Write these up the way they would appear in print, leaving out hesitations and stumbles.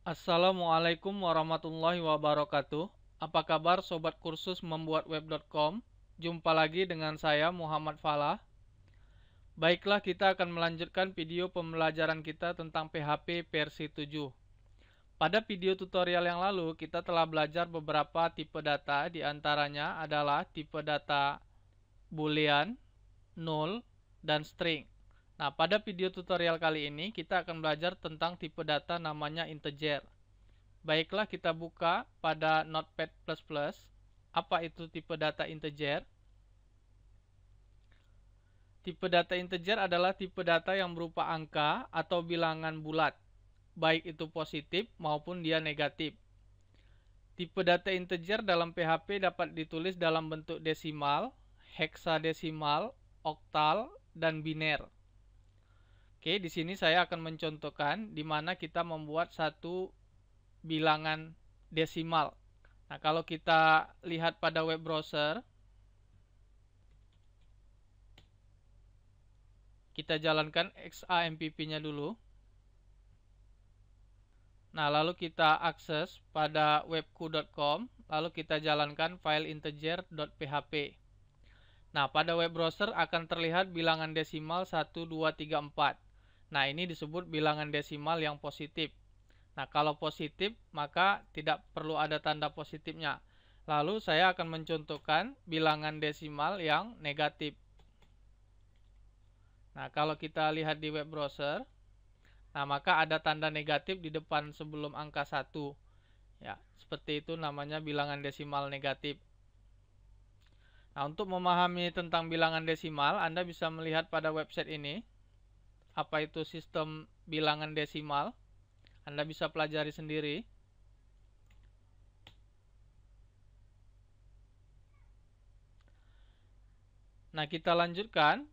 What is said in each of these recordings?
Assalamualaikum warahmatullahi wabarakatuh. Apa kabar sobat kursus membuat web.com? Jumpa lagi dengan saya Muhammad Falah. Baiklah, kita akan melanjutkan video pembelajaran kita tentang PHP versi 7. Pada video tutorial yang lalu, kita telah belajar beberapa tipe data, di antaranya adalah tipe data boolean, null, dan string. Nah, pada video tutorial kali ini kita akan belajar tentang tipe data namanya integer. Baiklah, kita buka pada Notepad++. Apa itu tipe data integer? Tipe data integer adalah tipe data yang berupa angka atau bilangan bulat, baik itu positif maupun dia negatif. Tipe data integer dalam PHP dapat ditulis dalam bentuk desimal, heksadesimal, oktal, dan biner. Oke, di sini saya akan mencontohkan di mana kita membuat satu bilangan desimal. Nah, kalau kita lihat pada web browser, kita jalankan XAMPP-nya dulu. Nah, lalu kita akses pada webku.com, lalu kita jalankan file integer.php. Nah, pada web browser akan terlihat bilangan desimal 1, 2, 3, 4. Nah, ini disebut bilangan desimal yang positif. Nah, kalau positif, maka tidak perlu ada tanda positifnya. Lalu saya akan mencontohkan bilangan desimal yang negatif. Nah, kalau kita lihat di web browser, nah maka ada tanda negatif di depan sebelum angka 1. Ya, seperti itu namanya bilangan desimal negatif. Nah, untuk memahami tentang bilangan desimal, Anda bisa melihat pada website ini. Apa itu sistem bilangan desimal? Anda bisa pelajari sendiri. Nah, kita lanjutkan.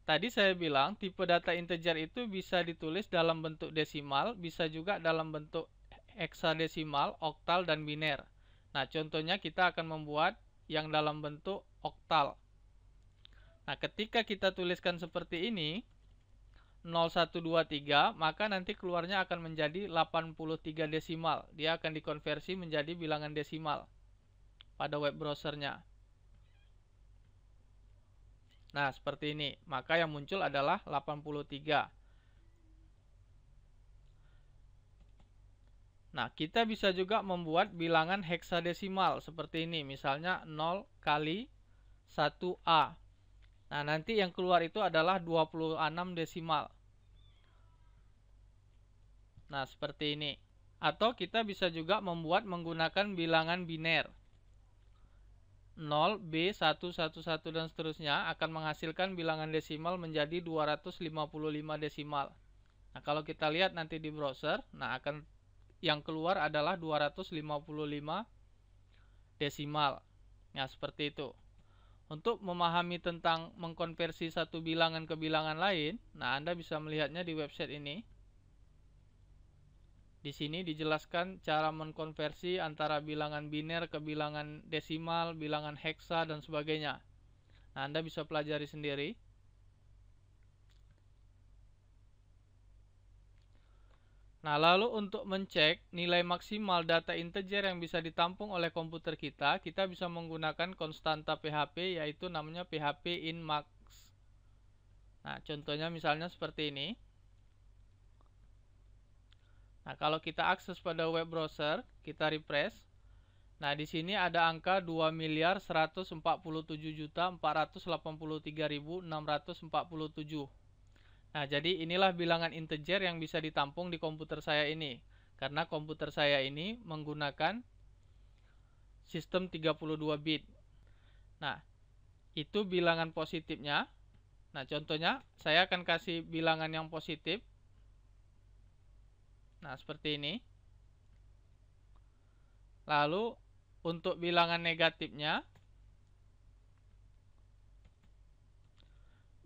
Tadi saya bilang tipe data integer itu bisa ditulis dalam bentuk desimal, bisa juga dalam bentuk heksadesimal, oktal, dan biner. Nah, contohnya kita akan membuat yang dalam bentuk oktal. Nah, ketika kita tuliskan seperti ini, 0123, maka nanti keluarnya akan menjadi 83 desimal. Dia akan dikonversi menjadi bilangan desimal pada web browsernya. Nah, seperti ini. Maka yang muncul adalah 83. Nah, kita bisa juga membuat bilangan heksadesimal seperti ini. Misalnya 0 kali 1A. Nah, nanti yang keluar itu adalah 26 desimal. Nah, seperti ini. Atau kita bisa juga membuat menggunakan bilangan biner. 0, B, 1, 1, 1, dan seterusnya akan menghasilkan bilangan desimal menjadi 255 desimal. Nah, kalau kita lihat nanti di browser, nah akan yang keluar adalah 255 desimal. Nah, seperti itu. Untuk memahami tentang mengkonversi satu bilangan ke bilangan lain, nah Anda bisa melihatnya di website ini. Di sini dijelaskan cara mengkonversi antara bilangan biner ke bilangan desimal, bilangan heksa, dan sebagainya. Nah, Anda bisa pelajari sendiri. Nah, lalu untuk mencek nilai maksimal data integer yang bisa ditampung oleh komputer kita bisa menggunakan konstanta PHP, yaitu namanya PHP in max. Nah, contohnya misalnya seperti ini. Nah, kalau kita akses pada web browser, kita refresh. Nah, di sini ada angka 2.147.483.647. Nah, jadi inilah bilangan integer yang bisa ditampung di komputer saya ini. Karena komputer saya ini menggunakan sistem 32 bit. Nah, itu bilangan positifnya. Nah, contohnya saya akan kasih bilangan yang positif. Nah, seperti ini. Lalu untuk bilangan negatifnya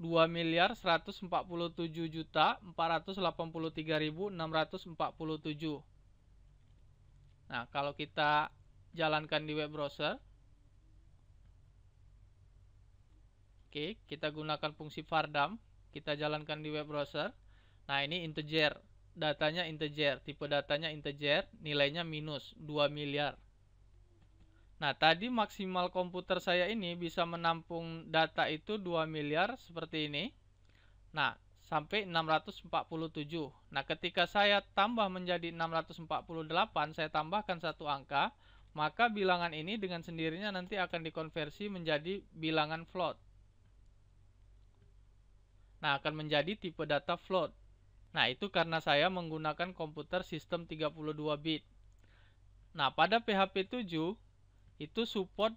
2.147.483.647. Nah, kalau kita jalankan di web browser, oke, kita gunakan fungsi vardam, kita jalankan di web browser. Nah, ini integer. datanya integer, tipe datanya integer, nilainya minus 2 miliar. Nah, tadi maksimal komputer saya ini bisa menampung data itu 2 miliar seperti ini. Nah, sampai 647. Nah, ketika saya tambah menjadi 648, saya tambahkan satu angka, maka bilangan ini dengan sendirinya nanti akan dikonversi menjadi bilangan float. Nah, akan menjadi tipe data float. Nah, itu karena saya menggunakan komputer sistem 32 bit. Nah, pada PHP 7 itu support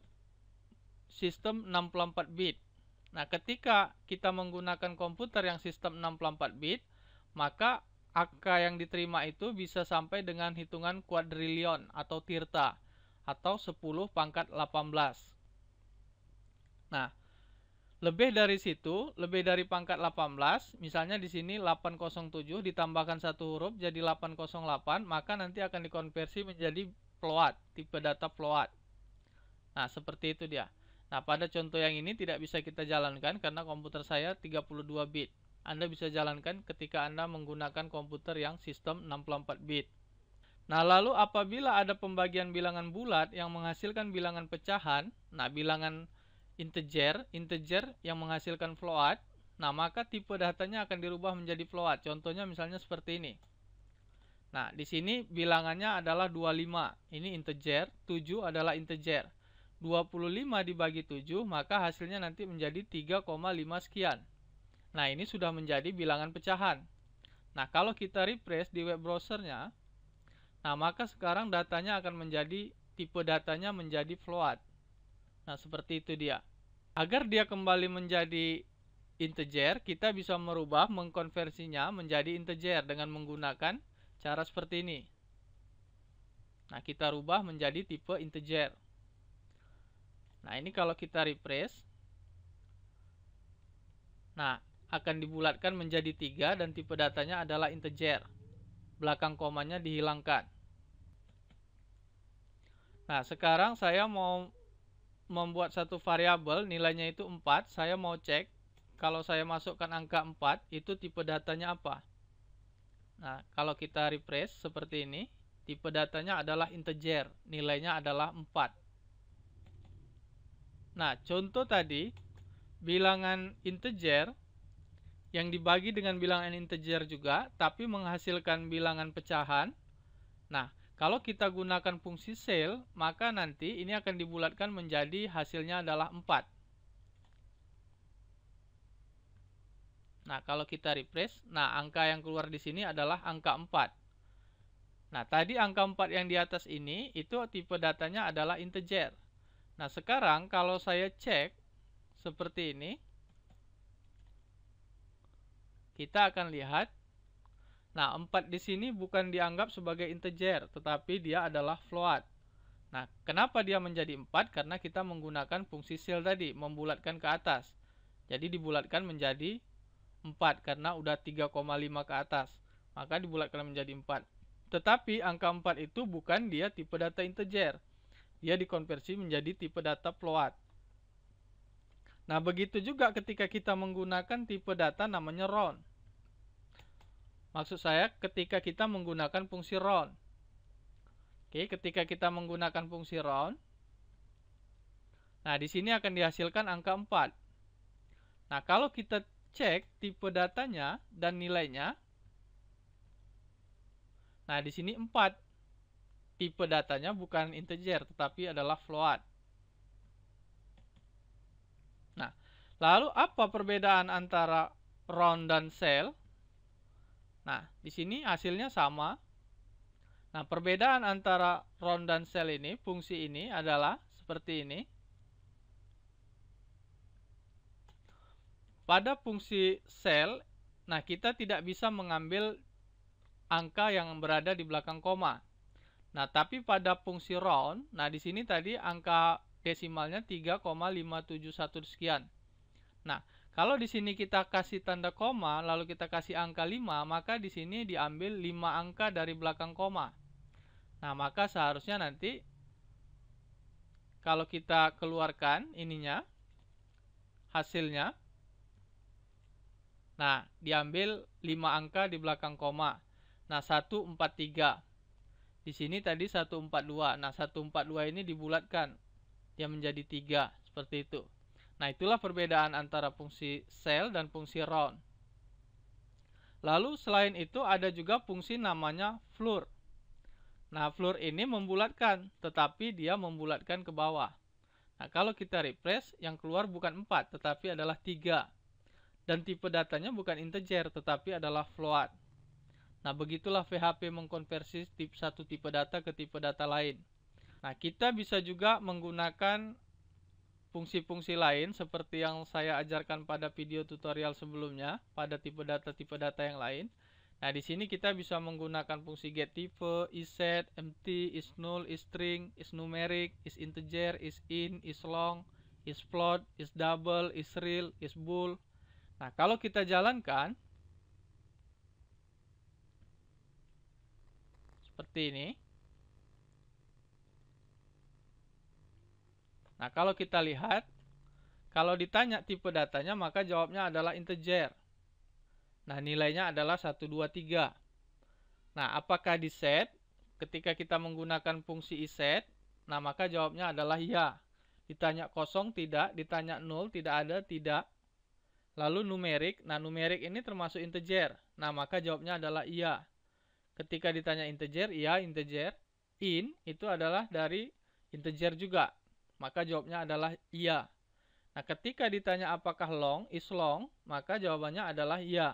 sistem 64 bit. Nah, ketika kita menggunakan komputer yang sistem 64 bit, maka angka yang diterima itu bisa sampai dengan hitungan kuadrilion atau tirta atau 10 pangkat 18. Nah, lebih dari situ, lebih dari pangkat 18, misalnya di sini 807 ditambahkan satu huruf jadi 808, maka nanti akan dikonversi menjadi float, tipe data float. Nah, seperti itu dia. Nah, pada contoh yang ini tidak bisa kita jalankan karena komputer saya 32 bit. Anda bisa jalankan ketika Anda menggunakan komputer yang sistem 64 bit. Nah, lalu apabila ada pembagian bilangan bulat yang menghasilkan bilangan pecahan, nah bilangan integer yang menghasilkan float, nah maka tipe datanya akan dirubah menjadi float. Contohnya misalnya seperti ini. Nah, di sini bilangannya adalah 25. Ini integer, 7 adalah integer. 25 dibagi 7, maka hasilnya nanti menjadi 3,5 sekian. Nah, ini sudah menjadi bilangan pecahan. Nah, kalau kita refresh di web browsernya, nah maka sekarang datanya akan menjadi, tipe datanya menjadi float. Nah, seperti itu dia. Agar dia kembali menjadi integer, kita bisa merubah, mengkonversinya menjadi integer dengan menggunakan cara seperti ini. Nah, kita rubah menjadi tipe integer. Nah, ini kalau kita refresh, nah, akan dibulatkan menjadi 3 dan tipe datanya adalah integer. Belakang komanya dihilangkan. Nah, sekarang saya mau membuat satu variabel, nilainya itu 4. Saya mau cek, kalau saya masukkan angka 4, itu tipe datanya apa? Nah, kalau kita refresh seperti ini, tipe datanya adalah integer, nilainya adalah 4. Nah, contoh tadi, bilangan integer yang dibagi dengan bilangan integer juga, tapi menghasilkan bilangan pecahan. Nah, kalau kita gunakan fungsi cell, maka nanti ini akan dibulatkan menjadi hasilnya adalah 4. Nah, kalau kita refresh, nah angka yang keluar di sini adalah angka 4. Nah, tadi angka 4 yang di atas ini, itu tipe datanya adalah integer. Nah, sekarang kalau saya cek seperti ini, kita akan lihat, nah 4 di sini bukan dianggap sebagai integer, tetapi dia adalah float. Nah, kenapa dia menjadi 4? Karena kita menggunakan fungsi cell tadi, membulatkan ke atas. Jadi dibulatkan menjadi 4 karena udah 3,5 ke atas. Maka dibulatkan menjadi 4. Tetapi angka 4 itu bukan dia tipe data integer. Dia dikonversi menjadi tipe data float. Nah, begitu juga ketika kita menggunakan tipe data namanya round. Maksud saya ketika kita menggunakan fungsi round. Oke, ketika kita menggunakan fungsi round, nah di sini akan dihasilkan angka 4. Nah, kalau kita cek tipe datanya dan nilainya, nah di sini 4. Tipe datanya bukan integer, tetapi adalah float. Nah, lalu apa perbedaan antara round dan cell? Nah, di sini hasilnya sama. Nah, perbedaan antara round dan cell ini, fungsi ini adalah seperti ini. Pada fungsi cell, nah kita tidak bisa mengambil angka yang berada di belakang koma. Nah, tapi pada fungsi round, nah di sini tadi angka desimalnya 3,571 sekian. Nah, kalau di sini kita kasih tanda koma, lalu kita kasih angka 5, maka di sini diambil 5 angka dari belakang koma. Nah, maka seharusnya nanti kalau kita keluarkan ininya, hasilnya, nah, diambil 5 angka di belakang koma. Nah, 143. Di sini tadi 142. Nah, 142 ini dibulatkan. Dia menjadi 3. Seperti itu. Nah, itulah perbedaan antara fungsi cell dan fungsi round. Lalu, selain itu ada juga fungsi namanya floor. Nah, floor ini membulatkan, tetapi dia membulatkan ke bawah. Nah, kalau kita refresh, yang keluar bukan 4, tetapi adalah 3. Dan tipe datanya bukan integer, tetapi adalah float. Nah, begitulah PHP mengkonversi satu tipe data ke tipe data lain. Nah, kita bisa juga menggunakan fungsi-fungsi lain seperti yang saya ajarkan pada video tutorial sebelumnya pada tipe data yang lain. Nah, di sini kita bisa menggunakan fungsi getType, isSet, empty, isNull, isString, isNumeric, isInteger, isInt, isLong, isFloat, isDouble, isReal, isBool. Nah, kalau kita jalankan seperti ini. Nah, kalau kita lihat, kalau ditanya tipe datanya, maka jawabnya adalah integer. Nah, nilainya adalah 1, 2, 3. Nah, apakah di set? Ketika kita menggunakan fungsi isset, nah maka jawabnya adalah ya. Ditanya kosong, tidak. Ditanya 0, tidak ada, tidak. Lalu numerik, nah numerik ini termasuk integer. Nah, maka jawabnya adalah iya. Ketika ditanya integer, iya integer. In itu adalah dari integer juga. Maka jawabnya adalah iya. Nah, ketika ditanya apakah long, is long, maka jawabannya adalah iya.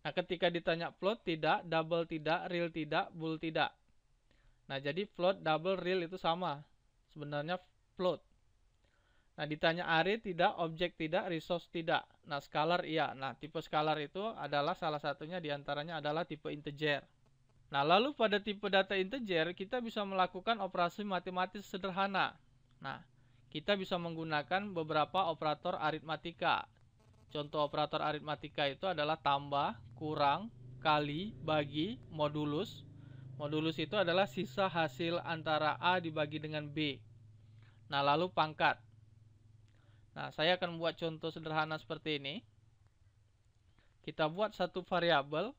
Nah, ketika ditanya float tidak, double tidak, real tidak, bool tidak. Nah, jadi float, double, real itu sama. Sebenarnya float. Nah, ditanya array tidak, objek tidak, resource tidak. Nah, scalar iya. Nah, tipe scalar itu adalah salah satunya diantaranya adalah tipe integer. Nah, lalu pada tipe data integer, kita bisa melakukan operasi matematis sederhana. Nah, kita bisa menggunakan beberapa operator aritmatika. Contoh operator aritmatika itu adalah tambah, kurang, kali, bagi, modulus. Modulus itu adalah sisa hasil antara A dibagi dengan B. Nah, lalu pangkat. Nah, saya akan buat contoh sederhana seperti ini. Kita buat satu variabel.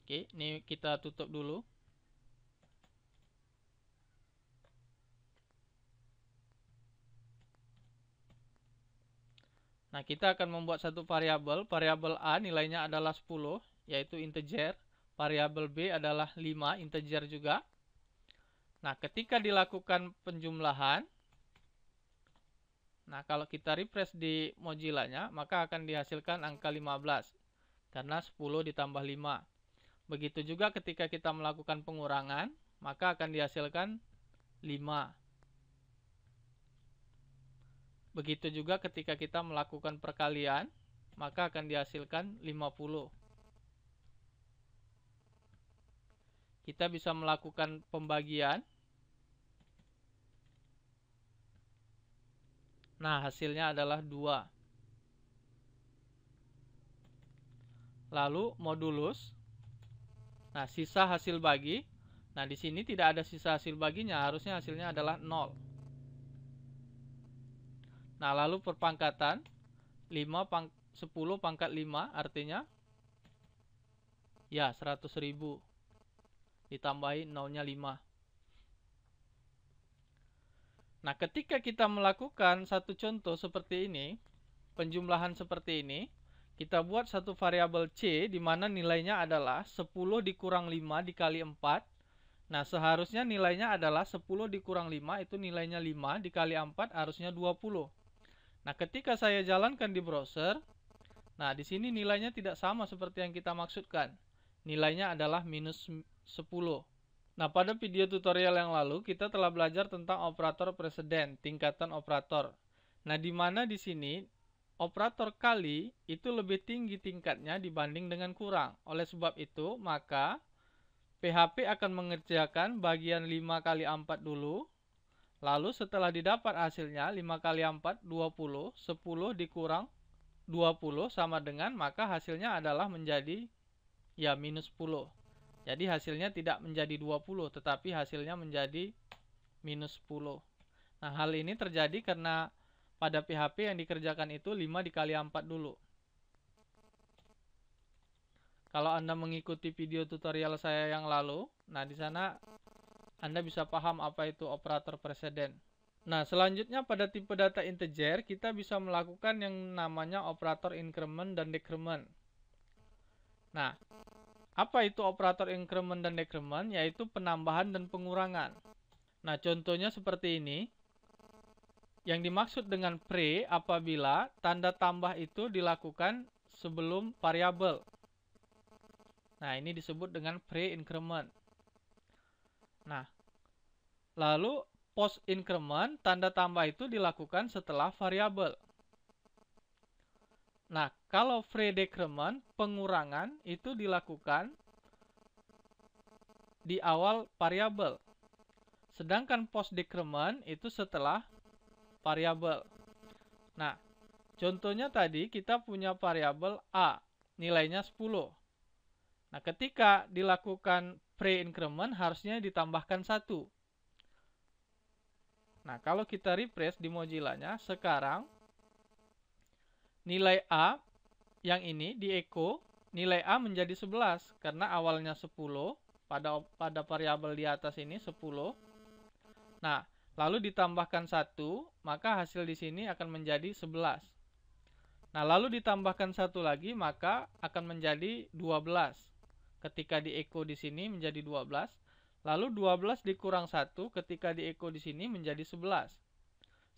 Oke, ini kita tutup dulu. Nah, kita akan membuat satu variabel. Variabel A nilainya adalah 10, yaitu integer. Variabel B adalah 5, integer juga. Nah, ketika dilakukan penjumlahan, nah kalau kita refresh di Mozilla-nya, maka akan dihasilkan angka 15. Karena 10 ditambah 5. Begitu juga ketika kita melakukan pengurangan, maka akan dihasilkan 5. Begitu juga ketika kita melakukan perkalian, maka akan dihasilkan 50. Kita bisa melakukan pembagian. Nah, hasilnya adalah 2. Lalu modulus. Nah, sisa hasil bagi. Nah, di sini tidak ada sisa hasil baginya, harusnya hasilnya adalah 0. Nah, lalu perpangkatan 10 pangkat 5 artinya ya 100.000. Ditambahi nolnya 5. Nah, ketika kita melakukan satu contoh seperti ini, penjumlahan seperti ini, kita buat satu variabel C di mana nilainya adalah 10 dikurang 5 dikali 4. Nah, seharusnya nilainya adalah 10 dikurang 5 itu nilainya 5 dikali 4 harusnya 20. Nah, ketika saya jalankan di browser, nah di sini nilainya tidak sama seperti yang kita maksudkan. Nilainya adalah minus 10. Nah, pada video tutorial yang lalu kita telah belajar tentang operator preseden, tingkatan operator. Nah, di mana di sini operator kali itu lebih tinggi tingkatnya dibanding dengan kurang. Oleh sebab itu, maka PHP akan mengerjakan bagian 5 kali 4 dulu. Lalu setelah didapat hasilnya 5 kali 4, 20. 10 dikurang 20 sama dengan, maka hasilnya adalah menjadi ya minus 10. Jadi hasilnya tidak menjadi 20, tetapi hasilnya menjadi minus 10. Nah, hal ini terjadi karena pada PHP yang dikerjakan itu 5 dikali 4 dulu. Kalau Anda mengikuti video tutorial saya yang lalu, nah di sana Anda bisa paham apa itu operator preseden. Nah, selanjutnya pada tipe data integer, kita bisa melakukan yang namanya operator increment dan decrement. Nah, apa itu operator increment dan decrement? Yaitu penambahan dan pengurangan. Nah, contohnya seperti ini. Yang dimaksud dengan pre apabila tanda tambah itu dilakukan sebelum variabel. Nah, ini disebut dengan pre-increment. Nah, lalu post-increment, tanda tambah itu dilakukan setelah variabel. Nah, kalau pre-decrement, pengurangan itu dilakukan di awal variabel. Sedangkan post-decrement itu setelah variabel. Nah, contohnya tadi kita punya variabel A, nilainya 10. Nah, ketika dilakukan pre-increment harusnya ditambahkan 1. Nah, kalau kita refresh di Mozilla-nya, sekarang nilai A yang ini di echo, nilai A menjadi 11 karena awalnya 10 pada variabel di atas ini 10. Nah, lalu ditambahkan 1, maka hasil di sini akan menjadi 11. Nah, lalu ditambahkan 1 lagi, maka akan menjadi 12. Ketika di echo di sini menjadi 12. Lalu 12 dikurang 1 ketika di echo di sini menjadi 11.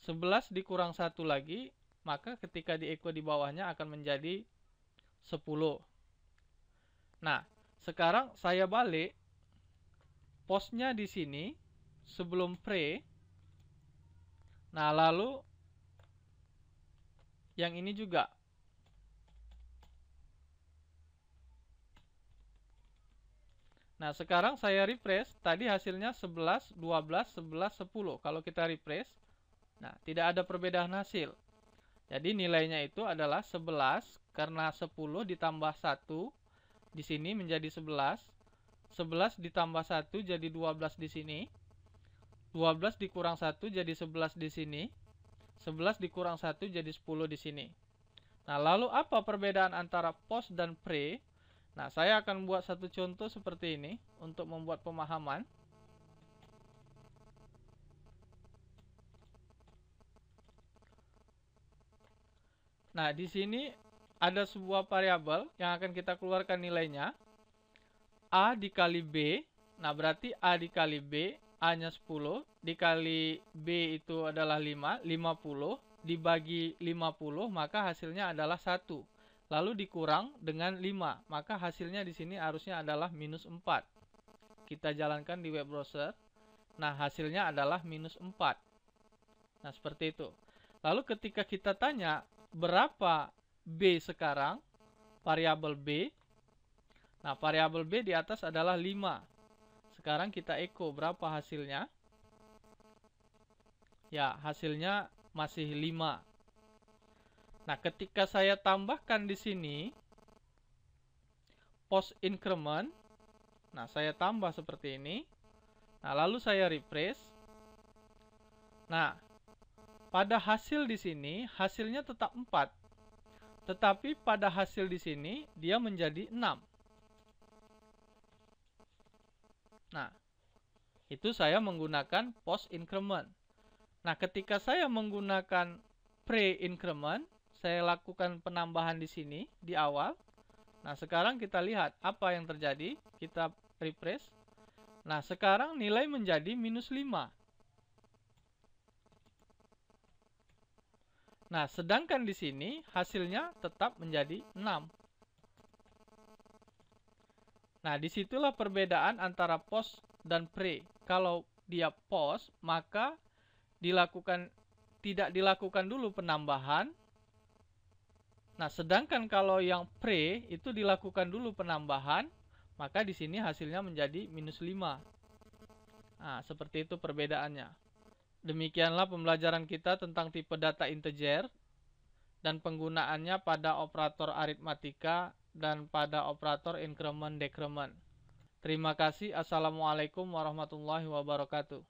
11 dikurang 1 lagi, maka ketika di echo di bawahnya akan menjadi 10. Nah, sekarang saya balik postnya di sini sebelum pre. Nah, lalu yang ini juga. Nah, sekarang saya refresh, tadi hasilnya 11, 12, 11, 10. Kalau kita refresh, nah, tidak ada perbedaan hasil. Jadi nilainya itu adalah 11, karena 10 ditambah 1, di sini menjadi 11. 11 ditambah 1 jadi 12 di sini. 12 dikurang 1 jadi 11 di sini. 11 dikurang 1 jadi 10 di sini. Nah, lalu apa perbedaan antara post dan pre? Nah, saya akan buat satu contoh seperti ini untuk membuat pemahaman. Nah, di sini ada sebuah variabel yang akan kita keluarkan nilainya. A dikali B. Nah, berarti A dikali B, A-nya 10, dikali B itu adalah 5, 50, dibagi 50, maka hasilnya adalah 1. Lalu dikurang dengan 5, maka hasilnya di sini harusnya adalah minus 4. Kita jalankan di web browser. Nah, hasilnya adalah minus 4. Nah, seperti itu. Lalu ketika kita tanya berapa B sekarang, variabel B. Nah, variabel B di atas adalah 5. Sekarang kita echo berapa hasilnya. Ya, hasilnya masih 5. Nah, ketika saya tambahkan di sini post increment, nah saya tambah seperti ini. Nah, lalu saya refresh. Nah, pada hasil di sini hasilnya tetap 4. Tetapi pada hasil di sini dia menjadi 6. Nah, itu saya menggunakan post increment. Nah, ketika saya menggunakan pre increment, saya lakukan penambahan di sini di awal. Nah, sekarang kita lihat apa yang terjadi. Kita refresh. Nah, sekarang nilai menjadi minus 5. Nah, sedangkan di sini hasilnya tetap menjadi 6. Nah, disitulah perbedaan antara post dan pre. Kalau dia post, maka tidak dilakukan dulu penambahan. Nah, sedangkan kalau yang pre itu dilakukan dulu penambahan, maka di sini hasilnya menjadi minus 5. Nah, seperti itu perbedaannya. Demikianlah pembelajaran kita tentang tipe data integer dan penggunaannya pada operator aritmatika dan pada operator increment decrement. Terima kasih. Assalamualaikum warahmatullahi wabarakatuh.